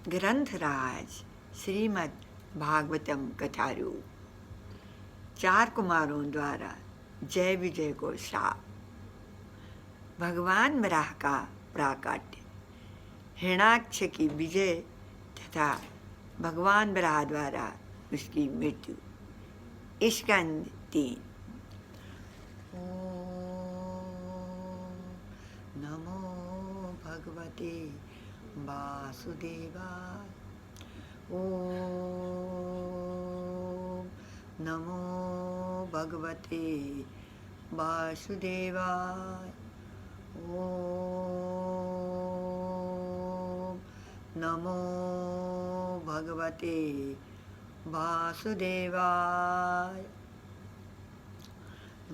ग्रंथराज श्रीमद् भागवतम कथारूप। 4 कुमारों द्वारा जय विजय को श्राप। भगवान वराह का प्राकट्य, हिरण्याक्ष की विजय तथा भगवान वराह द्वारा उसकी मृत्यु। स्कंद 3। नमो भगवते वासुदेवाय। ओम नमो भगवते वासुदेवाय। ओम नमो भगवते वासुदेवाय।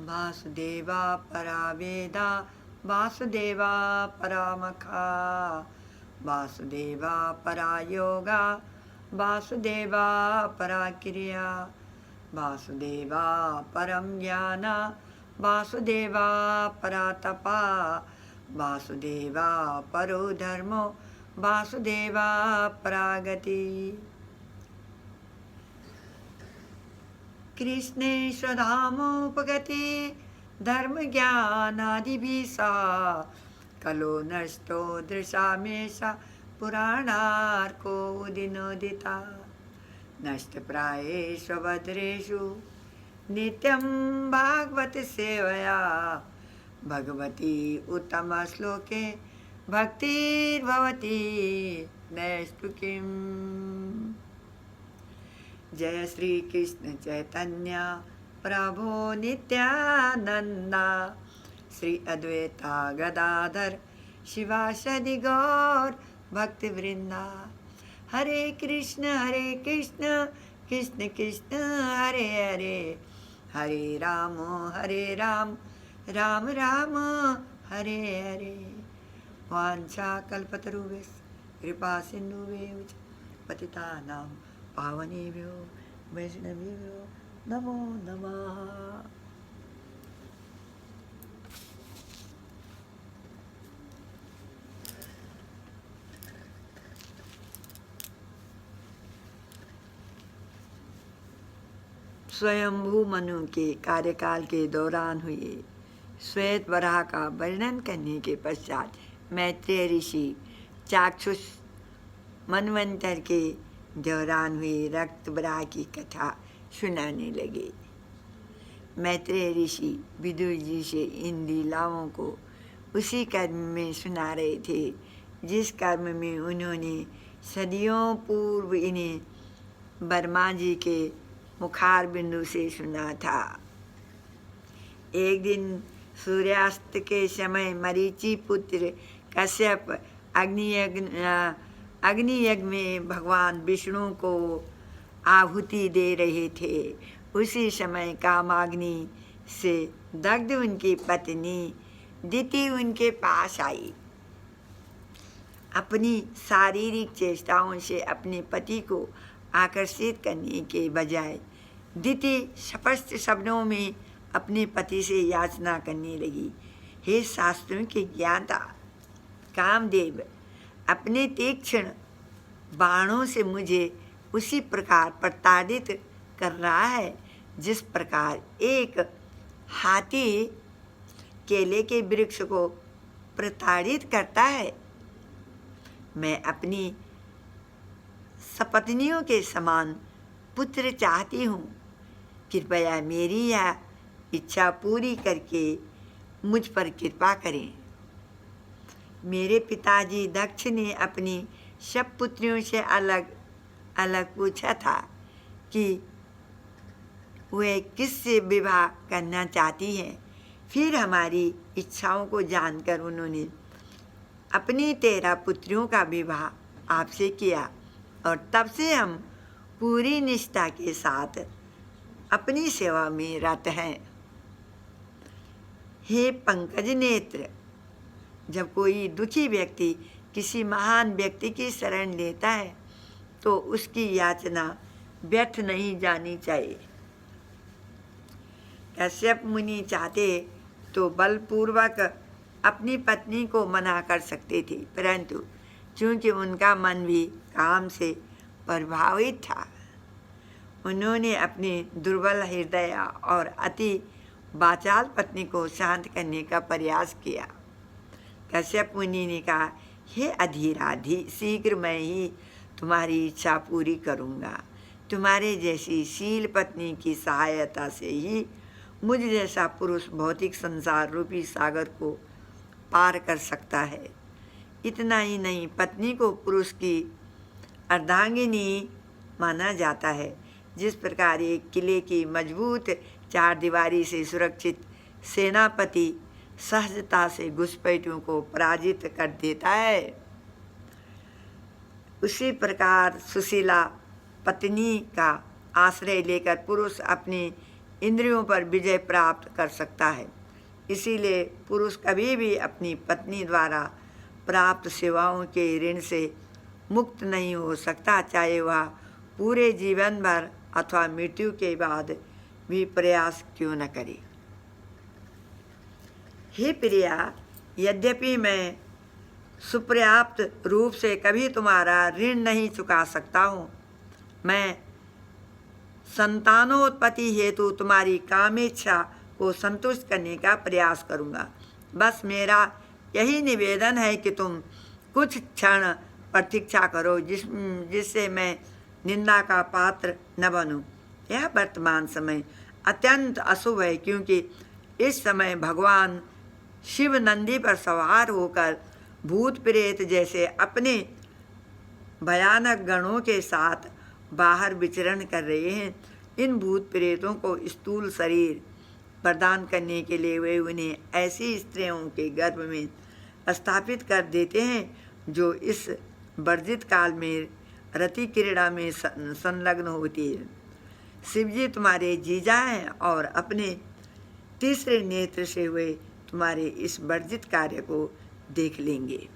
वासुदेवा परा वेदा, वासुदेवा परामखा, वासुदेवा परा योगा, वासुदेवा परा क्रिया, वासुदेवा परम ज्ञान, वासुदेवा परा तपा, वासुदेवा परो धर्मो, वासुदेवा परा गति। कृष्णे स्वधामोपगति धर्म ज्ञानादिभिः सा, कलो नष्टो दृशामेषा पुराणार्को उदिनोदिता। नष्टप्रायेषु भद्रेषु नित्यं भागवत सेवया, भगवती उत्तमश्लोके भक्तिर्भवति नैष्टु किम्। जय श्री कृष्ण चैतन्य प्रभो नित्यानंदा, श्री अद्वैता गदाधर शिवासदि गौर भक्तवृंदा। हरे कृष्ण कृष्ण कृष्ण हरे हरे, हरे राम राम राम हरे हरे। वाञ्छा कल्पतरुभ्यश्च कृपा सिन्धुभ्येव च पतितानां पावनेभ्यो वैष्णवेभ्यो नमो नमः। स्वयंभू मनु के कार्यकाल के दौरान हुए श्वेत वराह का वर्णन करने के पश्चात मैत्रेय ऋषि चाक्षुष मनवंतर के दौरान हुए रक्त वराह की कथा सुनाने लगे। मैत्रेय ऋषि विदुर जी से इन लीलाओं को उसी कर्म में सुना रहे थे जिस कर्म में उन्होंने सदियों पूर्व इन्हें ब्रह्मा जी के मुखार बिंदु से सुना था। एक दिन सूर्यास्त के समय मरीचि पुत्र कश्यप अग्नियज्ञ में भगवान विष्णु को आहुति दे रहे थे। उसी समय कामाग्नि से दग्ध उनकी पत्नी दिति उनके पास आई। अपनी शारीरिक चेष्टाओं से अपने पति को आकर्षित करने के बजाय दिति स्पष्ट शब्दों में अपने पति से याचना करने लगी, हे शास्त्रों के ज्ञाता कामदेव, अपने तीक्ष्ण बाणों से मुझे उसी प्रकार प्रताड़ित कर रहा है जिस प्रकार एक हाथी केले के वृक्ष को प्रताड़ित करता है। मैं अपनी सपत्नियों के समान पुत्र चाहती हूँ। कृपया मेरी यह इच्छा पूरी करके मुझ पर कृपा करें। मेरे पिताजी दक्ष ने अपनी सब पुत्रियों से अलग अलग पूछा था कि वे किससे विवाह करना चाहती हैं। फिर हमारी इच्छाओं को जानकर उन्होंने अपनी 13 पुत्रियों का विवाह आपसे किया और तब से हम पूरी निष्ठा के साथ अपनी सेवा में रत हैं। हे पंकज नेत्र, जब कोई दुखी व्यक्ति किसी महान व्यक्ति की शरण लेता है तो उसकी याचना व्यर्थ नहीं जानी चाहिए। कश्यप मुनि चाहते तो बलपूर्वक अपनी पत्नी को मना कर सकते थे, परंतु क्योंकि उनका मन भी काम से प्रभावित था। उन्होंने अपनी दुर्बल हृदय और अति वाचाल पत्नी को शांत करने का प्रयास किया। कश्यप मुनि ने कहा, हे अधीराधि, शीघ्र मैं ही तुम्हारी इच्छा पूरी करूँगा। तुम्हारे जैसी शील पत्नी की सहायता से ही मुझ जैसा पुरुष भौतिक संसार रूपी सागर को पार कर सकता है। इतना ही नहीं, पत्नी को पुरुष की अर्धांगिनी माना जाता है। जिस प्रकार एक किले की मजबूत चारदीवारी से सुरक्षित सेनापति सहजता से घुसपैठियों को पराजित कर देता है, उसी प्रकार सुशीला पत्नी का आश्रय लेकर पुरुष अपनी इंद्रियों पर विजय प्राप्त कर सकता है। इसीलिए पुरुष कभी भी अपनी पत्नी द्वारा प्राप्त सेवाओं के ऋण से मुक्त नहीं हो सकता, चाहे वह पूरे जीवन भर अथवा मृत्यु के बाद भी प्रयास क्यों न करे। हे प्रिया, यद्यपि मैं सुपर्याप्त रूप से कभी तुम्हारा ऋण नहीं चुका सकता हूँ, मैं संतानोत्पत्ति हेतु तुम्हारी कामेच्छा को संतुष्ट करने का प्रयास करूँगा। बस मेरा यही निवेदन है कि तुम कुछ क्षण प्रतीक्षा करो, जिससे मैं निंदा का पात्र न बनूं। यह वर्तमान समय अत्यंत अशुभ है, क्योंकि इस समय भगवान शिव नंदी पर सवार होकर भूत प्रेत जैसे अपने भयानक गणों के साथ बाहर विचरण कर रहे हैं। इन भूत प्रेतों को स्थूल शरीर प्रदान करने के लिए वे उन्हें ऐसी स्त्रियों के गर्भ में स्थापित कर देते हैं जो इस वर्जित काल में रति क्रीड़ा में संलग्न होती है। शिवजी तुम्हारे जीजा हैं और अपने तीसरे नेत्र से वे तुम्हारे इस वर्जित कार्य को देख लेंगे।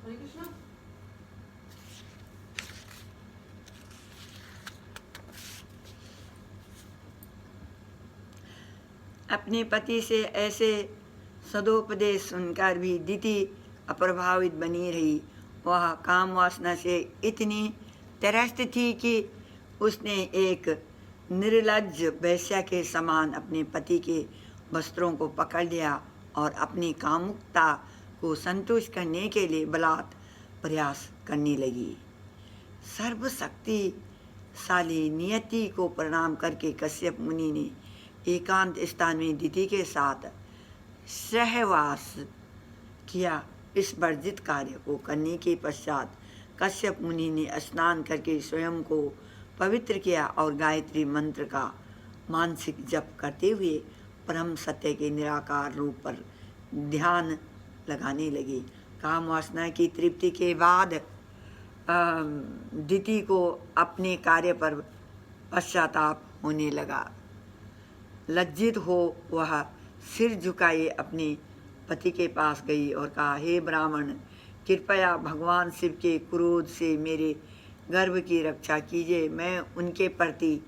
हरे कृष्णा। अपने पति से ऐसे सदोपदेश सुनकर भी दिति अप्रभावित बनी रही। वह काम वासना से इतनी त्रस्त थी कि उसने एक निर्लज्ज वेश्या के समान अपने पति के वस्त्रों को पकड़ लिया और अपनी कामुकता को संतुष्ट करने के लिए बलात् प्रयास करने लगी। सर्वशक्तिशाली नियति को प्रणाम करके कश्यप मुनि ने एकांत स्थान में दिति के साथ सहवास किया। इस वर्जित कार्य को करने के पश्चात कश्यप मुनि ने स्नान करके स्वयं को पवित्र किया और गायत्री मंत्र का मानसिक जप करते हुए परम सत्य के निराकार रूप पर ध्यान लगाने लगे। काम वासना की तृप्ति के बाद दिति को अपने कार्य पर पश्चाताप होने लगा। लज्जित हो वह सिर झुकाए अपने पति के पास गई और कहा, हे ब्राह्मण, कृपया भगवान शिव के क्रोध से मेरे गर्भ की रक्षा कीजिए। मैं उनके प्रति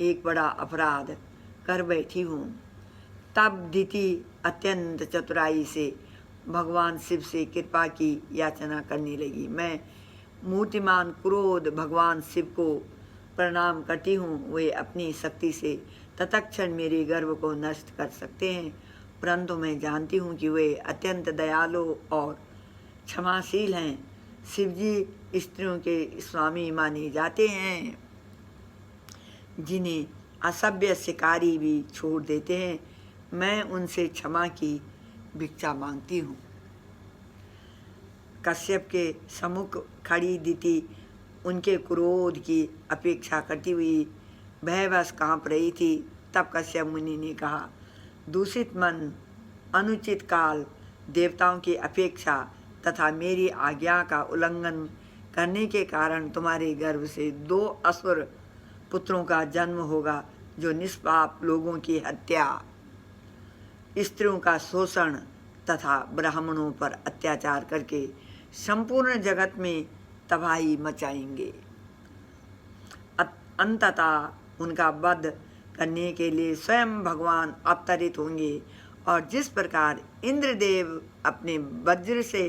एक बड़ा अपराध कर बैठी हूँ। तब दिति अत्यंत चतुराई से भगवान शिव से कृपा की याचना करने लगी। मैं मूर्तिमान क्रोध भगवान शिव को प्रणाम करती हूँ। वे अपनी शक्ति से तत्क्षण मेरे गर्भ को नष्ट कर सकते हैं, परंतु मैं जानती हूँ कि वे अत्यंत दयालु और क्षमाशील हैं। शिवजी स्त्रियों के स्वामी माने जाते हैं, जिन्हें असभ्य शिकारी भी छोड़ देते हैं। मैं उनसे क्षमा की भिक्षा मांगती हूँ। कश्यप के सम्मुख खड़ी दिति उनके क्रोध की अपेक्षा करती हुई भयवश कांप रही थी। तब कश्यप मुनि ने कहा, दूषित मन, अनुचित काल, देवताओं की अपेक्षा तथा मेरी आज्ञा का उल्लंघन करने के कारण तुम्हारे गर्भ से 2 असुर पुत्रों का जन्म होगा, जो निष्पाप लोगों की हत्या, स्त्रियों का शोषण तथा ब्राह्मणों पर अत्याचार करके संपूर्ण जगत में तबाही मचाएंगे। अंततः उनका वध करने के लिए स्वयं भगवान अवतरित होंगे और जिस प्रकार इंद्रदेव अपने वज्र से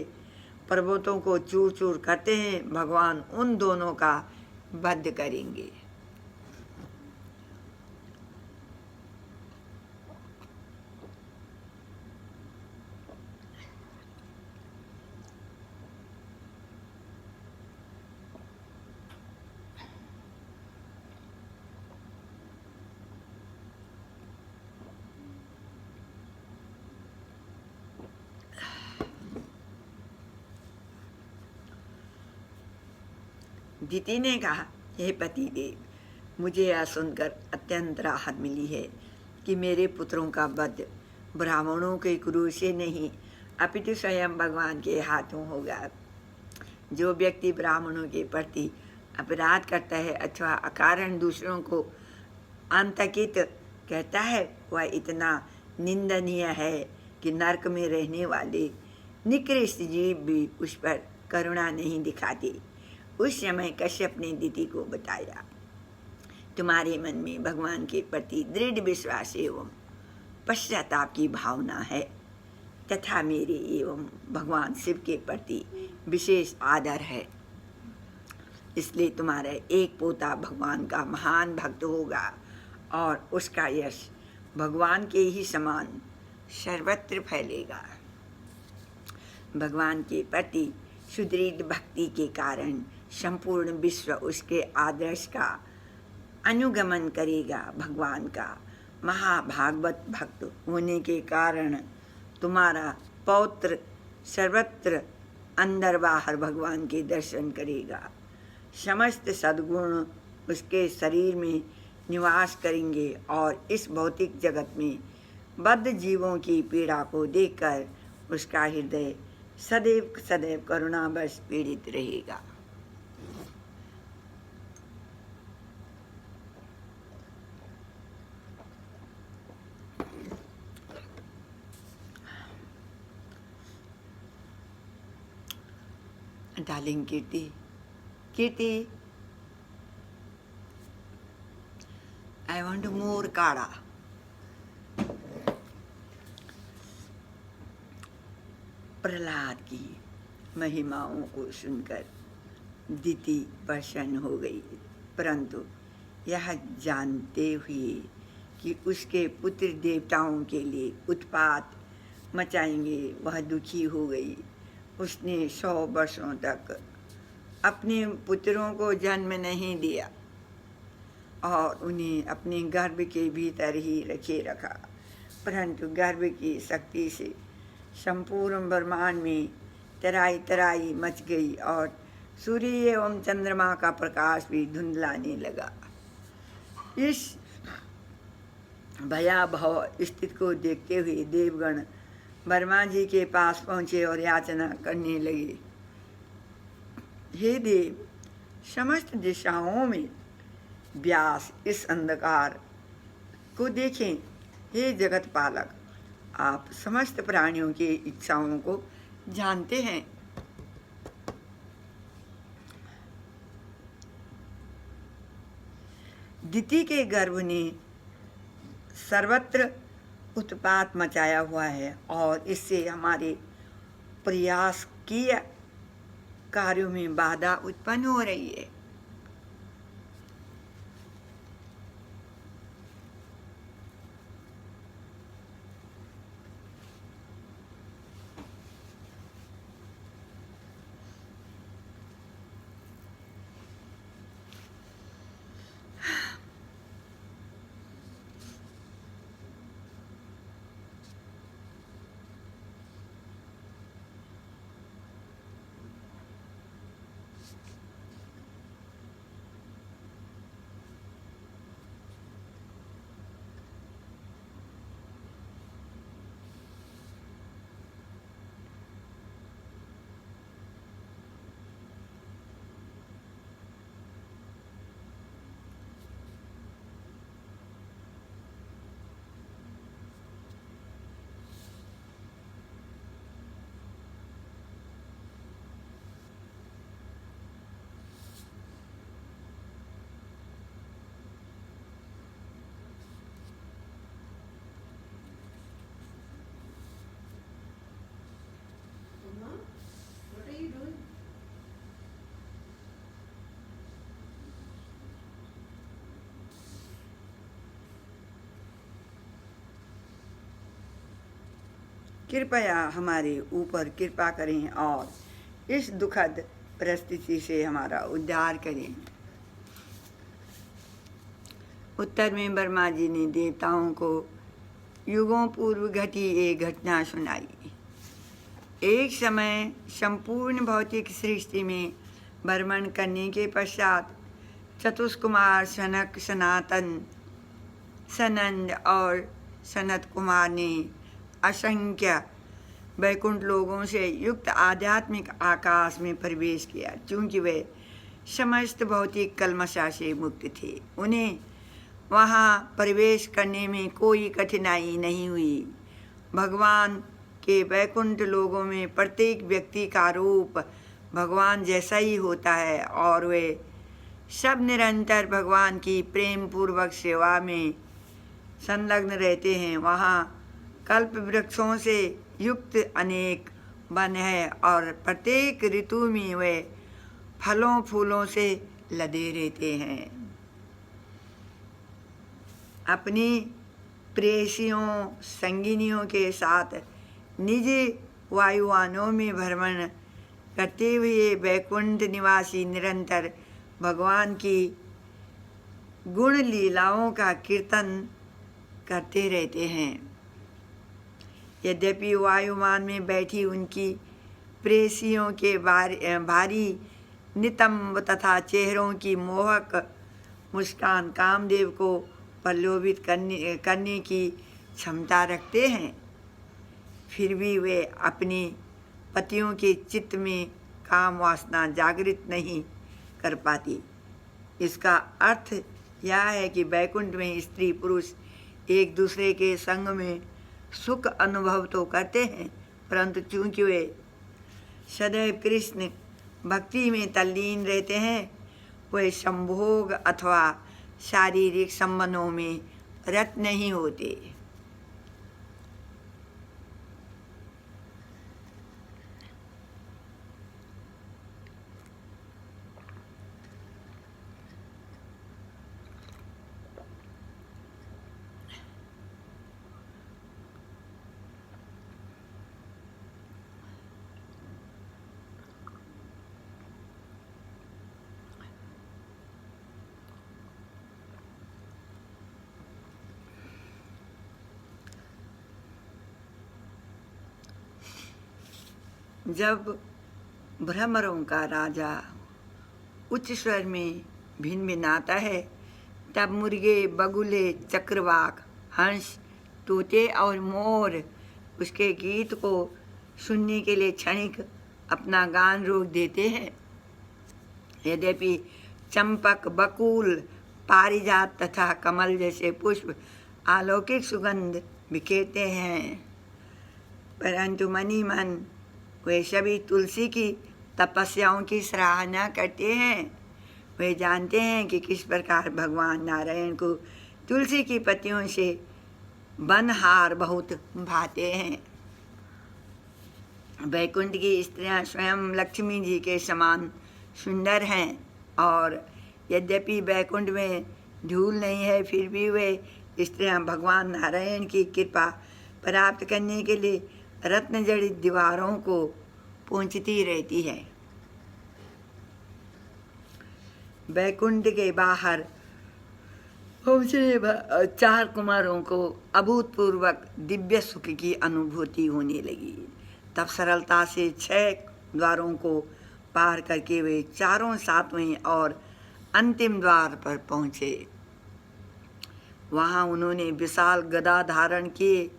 पर्वतों को चूर चूर करते हैं, भगवान उन दोनों का वध करेंगे। दिति ने कहा, हे पतिदेव, मुझे यह सुनकर अत्यंत राहत मिली है कि मेरे पुत्रों का वध ब्राह्मणों के क्रोध से नहीं अपितु स्वयं भगवान के हाथों होगा। जो व्यक्ति ब्राह्मणों के प्रति अपराध करता है अथवा अकारण दूसरों को आतंकित कहता है, वह इतना निंदनीय है कि नरक में रहने वाले निकृष्ट जीव भी उस पर करुणा नहीं दिखाते। उस समय कश्यप ने दिति को बताया, तुम्हारे मन में भगवान के प्रति दृढ़ विश्वास एवं पश्चाताप की भावना है तथा मेरे एवं भगवान शिव के प्रति विशेष आदर है, इसलिए तुम्हारा एक पोता भगवान का महान भक्त होगा और उसका यश भगवान के ही समान सर्वत्र फैलेगा। भगवान के प्रति सुदृढ़ भक्ति के कारण संपूर्ण विश्व उसके आदर्श का अनुगमन करेगा। भगवान का महाभागवत भक्त होने के कारण तुम्हारा पौत्र सर्वत्र अंदर बाहर भगवान के दर्शन करेगा। समस्त सद्गुण उसके शरीर में निवास करेंगे और इस भौतिक जगत में बद्ध जीवों की पीड़ा को देखकर उसका हृदय सदैव सदैव करुणावश पीड़ित रहेगा। Darling Kirti, I want more काढ़ा। प्रहलाद की महिमाओं को सुनकर दिति प्रसन्न हो गई, परंतु यह जानते हुए कि उसके पुत्र देवताओं के लिए उत्पात मचाएंगे, वह दुखी हो गई। उसने 100 वर्षों तक अपने पुत्रों को जन्म नहीं दिया और उन्हें अपने गर्भ के भीतर ही रखे रखा, परंतु गर्भ की शक्ति से संपूर्ण ब्रह्मांड में तराई तराई मच गई और सूर्य एवं चंद्रमा का प्रकाश भी धुंधलाने लगा। इस भयावह स्थिति को देखते हुए देवगण ब्रह्मा जी के पास पहुँचे और याचना करने लगे, हे देव, समस्त दिशाओं में व्यास इस अंधकार को देखें। हे जगत पालक, आप समस्त प्राणियों की इच्छाओं को जानते हैं। दिति के गर्भ ने सर्वत्र उत्पात मचाया हुआ है और इससे हमारे प्रयास किए कार्यों में बाधा उत्पन्न हो रही है। कृपया हमारे ऊपर कृपा करें और इस दुखद परिस्थिति से हमारा उद्धार करें। उत्तर में ब्रह्मा जी ने देवताओं को युगों पूर्व घटी एक घटना सुनाई। एक समय संपूर्ण भौतिक सृष्टि में भ्रमण करने के पश्चात चतुष्कुमार सनक, सनातन, सनंद और सनत कुमार ने असंख्य वैकुंठ लोगों से युक्त आध्यात्मिक आकाश में प्रवेश किया। क्योंकि वे समस्त भौतिक कल्मशा से मुक्त थे, उन्हें वहाँ प्रवेश करने में कोई कठिनाई नहीं हुई। भगवान के वैकुंठ लोगों में प्रत्येक व्यक्ति का रूप भगवान जैसा ही होता है और वे सब निरंतर भगवान की प्रेम पूर्वक सेवा में संलग्न रहते हैं। वहाँ कल्प वृक्षों से युक्त अनेक वन है और प्रत्येक ऋतु में वे फलों फूलों से लदे रहते हैं। अपनी प्रेयसियों संगिनियों के साथ निजी वायुयानों में भ्रमण करते हुए वैकुंठ निवासी निरंतर भगवान की गुण लीलाओं का कीर्तन करते रहते हैं। यद्यपि वायुमान में बैठी उनकी प्रेयसियों के भारी नितंब तथा चेहरों की मोहक मुस्कान कामदेव को प्रलोभित करने की क्षमता रखते हैं, फिर भी वे अपने पतियों के चित्त में काम वासना जागृत नहीं कर पाती। इसका अर्थ यह है कि वैकुंठ में स्त्री पुरुष एक दूसरे के संग में सुख अनुभव तो करते हैं, परंतु चूंकि वे सदैव कृष्ण भक्ति में तल्लीन रहते हैं, वे संभोग अथवा शारीरिक संबंधों में रत नहीं होते। जब भ्रमरों का राजा उच्च स्वर में भिनभिनाता है, तब मुर्गे, बगुले, चक्रवाक, हंस, तोते और मोर उसके गीत को सुनने के लिए क्षणिक अपना गान रोक देते हैं। यद्यपि चंपक, बकुल, पारिजात तथा कमल जैसे पुष्प अलौकिक सुगंध बिखेरते हैं, परंतु मनी मन वे सभी तुलसी की तपस्याओं की सराहना करते हैं। वे जानते हैं कि किस प्रकार भगवान नारायण को तुलसी की पत्तियों से बनहार बहुत भाते हैं। वैकुंठ की स्त्रियां स्वयं लक्ष्मी जी के समान सुंदर हैं और यद्यपि वैकुंठ में धूल नहीं है, फिर भी वे स्त्रियां भगवान नारायण की कृपा प्राप्त करने के लिए रत्न जड़ित दीवारों को पूंछती रहती है। वैकुंठ के बाहर पहुँचे 4 कुमारों को अभूतपूर्वक दिव्य सुख की अनुभूति होने लगी। तब सरलता से 6 द्वारों को पार करके वे चारों 7वें और अंतिम द्वार पर पहुँचे। वहाँ उन्होंने विशाल गदा धारण किए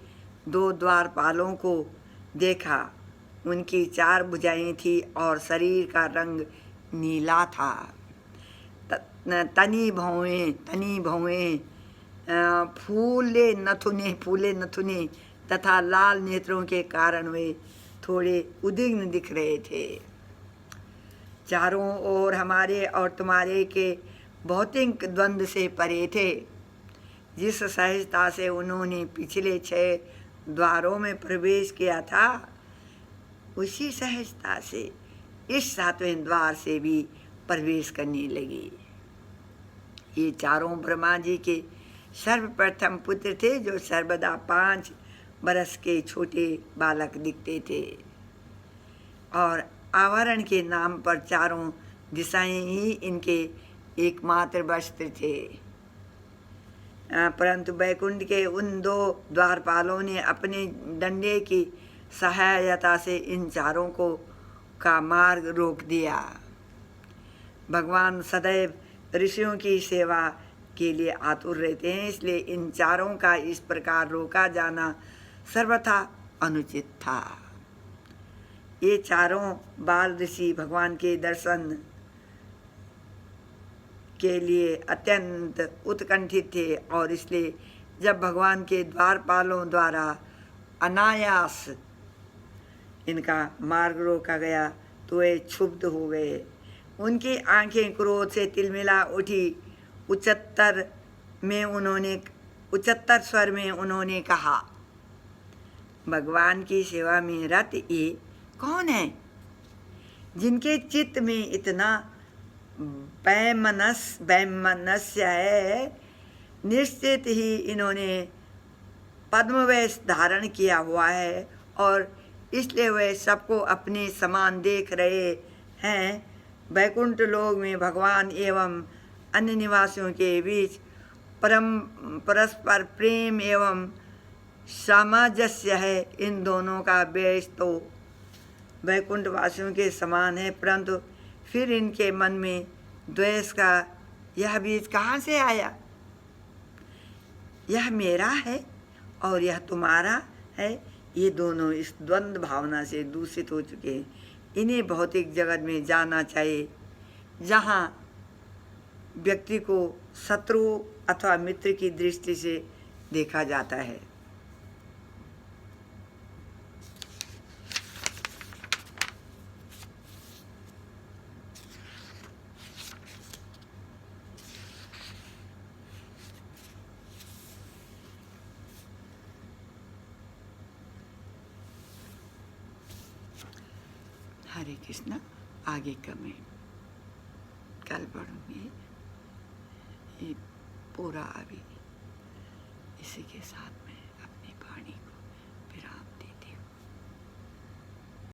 2 द्वारपालों को देखा। उनकी 4 भुजाएं थी और शरीर का रंग नीला था। तनी भौएं, फूले नथुने तथा लाल नेत्रों के कारण वे थोड़े उद्विग्न दिख रहे थे। चारों ओर हमारे और तुम्हारे के भौतिक द्वंद्व से परे थे। जिस सहजता से उन्होंने पिछले 6 द्वारों में प्रवेश किया था, उसी सहजता से इस 7वें द्वार से भी प्रवेश करने लगी। ये चारों ब्रह्मा जी के सर्वप्रथम पुत्र थे, जो सर्वदा 5 बरस के छोटे बालक दिखते थे और आवरण के नाम पर चारों दिशाएं ही इनके एकमात्र वस्त्र थे। परंतु बैकुंठ के उन दो द्वारपालों ने अपने डंडे की सहायता से इन चारों को का मार्ग रोक दिया। भगवान सदैव ऋषियों की सेवा के लिए आतुर रहते हैं, इसलिए इन चारों का इस प्रकार रोका जाना सर्वथा अनुचित था। ये चारों बाल ऋषि भगवान के दर्शन के लिए अत्यंत उत्कंठित थे और इसलिए जब भगवान के द्वारपालों द्वारा अनायास इनका मार्ग रोका गया तो वे क्षुब्ध हो गए। उनकी आंखें क्रोध से तिलमिला उठी। उच्चतर स्वर में उन्होंने कहा, भगवान की सेवा में रत ये कौन है जिनके चित्त में इतना वैमनस्य है? निश्चित ही इन्होंने पद्मवेश धारण किया हुआ है और इसलिए वे सबको अपने समान देख रहे हैं। वैकुंठ लोक में भगवान एवं अन्य निवासियों के बीच परस्पर प्रेम एवं सामंजस्य है। इन दोनों का वेश तो वैकुंठ वासियों के समान है, परंतु फिर इनके मन में द्वेष का यह बीज कहाँ से आया? यह मेरा है और यह तुम्हारा है। ये दोनों इस द्वंद्व भावना से दूषित हो चुके हैं। इन्हें भौतिक जगत में जाना चाहिए, जहाँ व्यक्ति को शत्रु अथवा मित्र की दृष्टि से देखा जाता है। हरे कृष्णा। आगे का मैं कल पढ़ूंगी। ये पूरा अभी इसी के साथ में